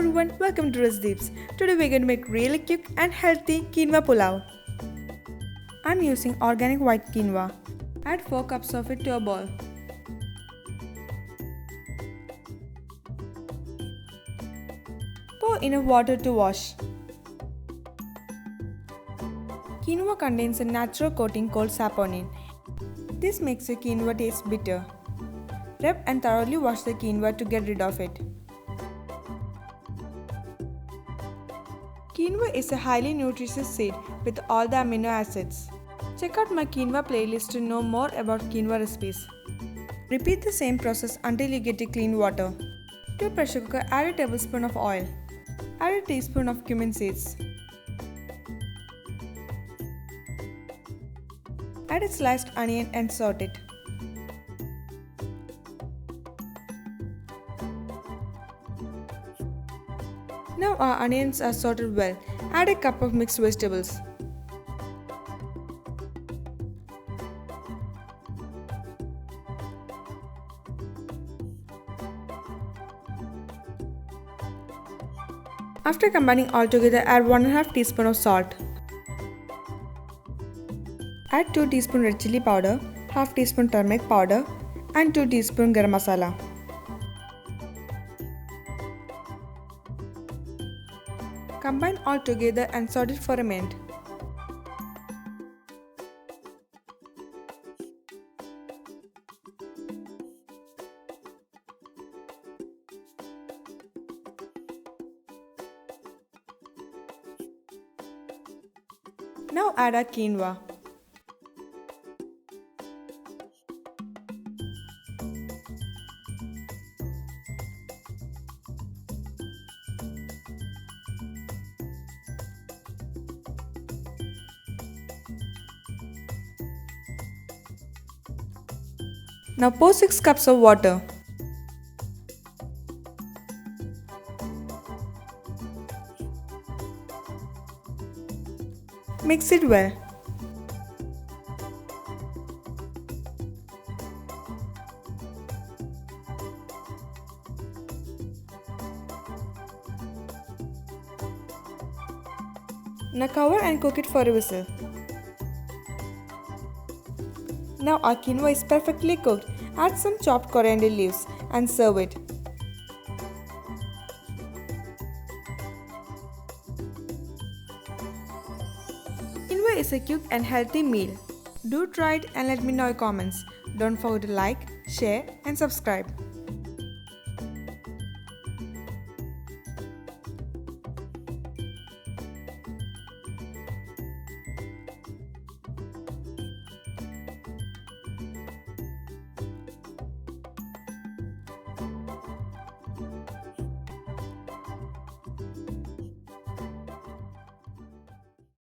everyone, welcome to Recipes. Today we're going to make really quick and healthy quinoa pulao. I'm using organic white quinoa. Add 4 cups of it to a bowl. Pour enough water to wash. Quinoa contains a natural coating called saponin. This makes the quinoa taste bitter. Rub and thoroughly wash the quinoa to get rid of it. Quinoa is a highly nutritious seed with all the amino acids. Check out my quinoa playlist to know more about quinoa recipes. Repeat the same process until you get to clean water. To a pressure cooker, add a tablespoon of oil. Add a teaspoon of cumin seeds. Add a sliced onion and saute it. Now our onions are sorted well. Add a cup of mixed vegetables. After combining all together, add 1½ teaspoon of salt. Add 2 teaspoon red chilli powder, ½ teaspoon turmeric powder and 2 teaspoon garam masala. Combine all together and saute it for a minute. Now add our quinoa. Now pour 6 cups of water. Mix it well. Now cover and cook it for a whistle. Now our quinoa is perfectly cooked. Add some chopped coriander leaves and serve it. Quinoa is a quick and healthy meal. Do try it and let me know your comments. Don't forget to like, share and subscribe.